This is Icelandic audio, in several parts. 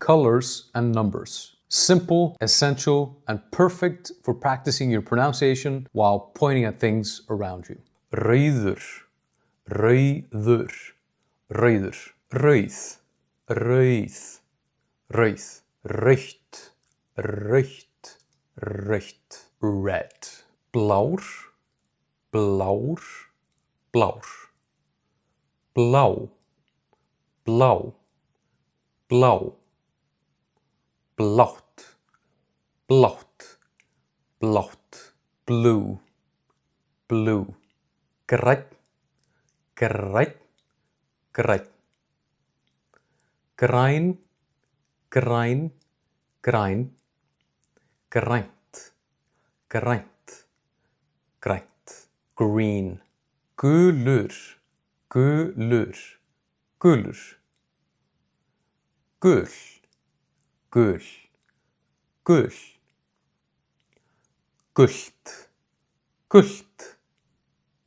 colors and numbers. Simple, essential, and perfect for practicing your pronunciation while pointing at things around you. Rauður, rauður, rauður, rauð, rauð, rauð, rautt, rautt, rautt, red. Blár, blár, blár, blá, blá, blá, blátt, blátt, blátt, blue, blue, grænn, grænn, grænn, græn, græn, græn, grænt, grænt, grænt, green, gulur, gulur, gulur, gul, gul, gul, gult, gult,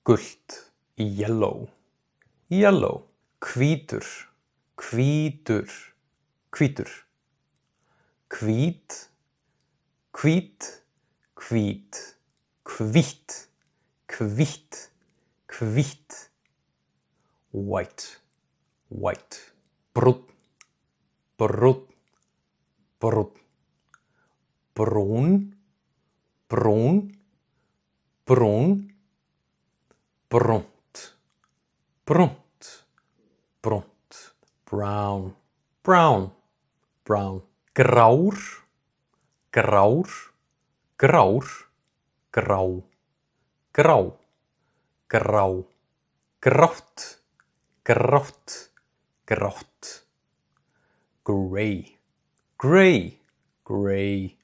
gult, yellow, yellow, hvítur, hvítur, hvítur, hvít, hvít, hvít, hvítt, hvítt, hvítt, white, white, brúnn, brúnn, brúnn, brún, brún, brún, brúnt, brúnt, brúnt, brown, brown, brown, grár, grár, grár, grá, grá, grá, grátt, grátt, grátt, grey, grey, grey,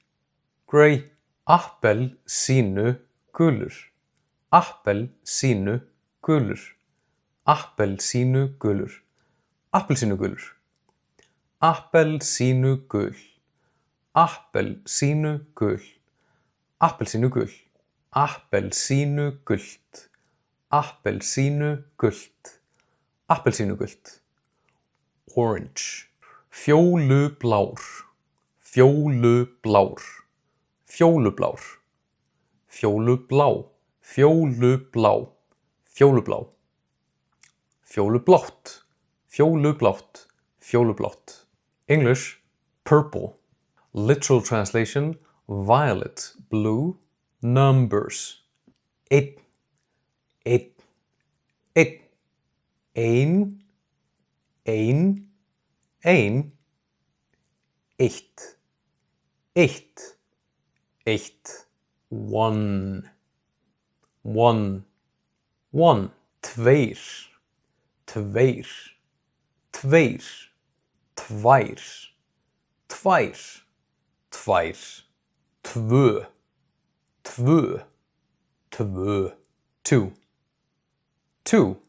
grey, appelsínu gulur, appelsínu gulur, appelsínu gulur, appelsínu gulur, appelsínu gul, appelsínu gul, appelsínu gul, appelsínu gult, appelsínu gult, appelsínu gult, orange, fjólublár, fjólublár, fjólublár, fjólublá, fjólublá, fjólublá, fjólublátt, fjólublátt, fjólublátt. English, purple. Literal translation, violet, blue. Numbers, einn, einn, einn, ein, ein, ein, eitt, eitt, eitt, one, one, one, tveir, tveir, tveir, tvær, tvær, tvær, tvö, tvö, tvö, two, two,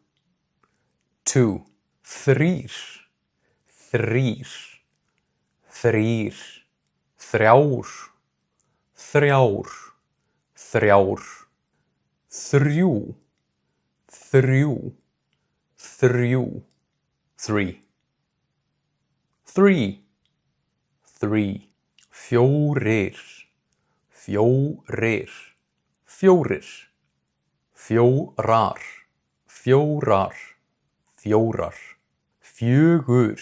two, þrír, þrír, þrír, þrjár, þrjár, þrjár, þrjú, þrjú, þrjú, three, three, three, fjórir, fjórir, fjórir, fjórar, fjórar, fjórar, fjögur,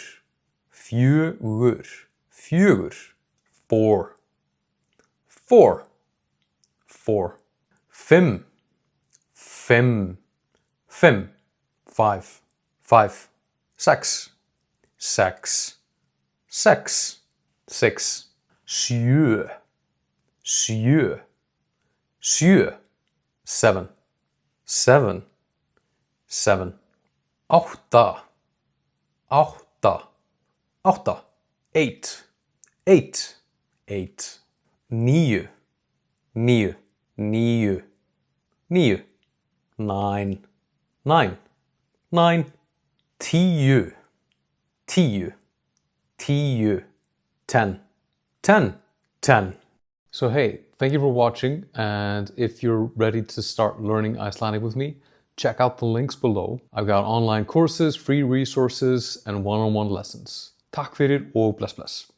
fjögur, fjögur, four, four, four, fimm, fimm, fimm, five, five, sex, sex, sex, six, sjö, sjö, sjö, seven, seven, seven, átta, átta, átta, eight, eight, eight, níu, níu, níu, níu, nine, nine, nine, tíu, tíu, tíu, ten, ten, ten. So hey, thank you for watching, and if you're ready to start learning Icelandic with me, check out the links below. I've got online courses, free resources, and one-on-one lessons. Takk fyrir og bless bless.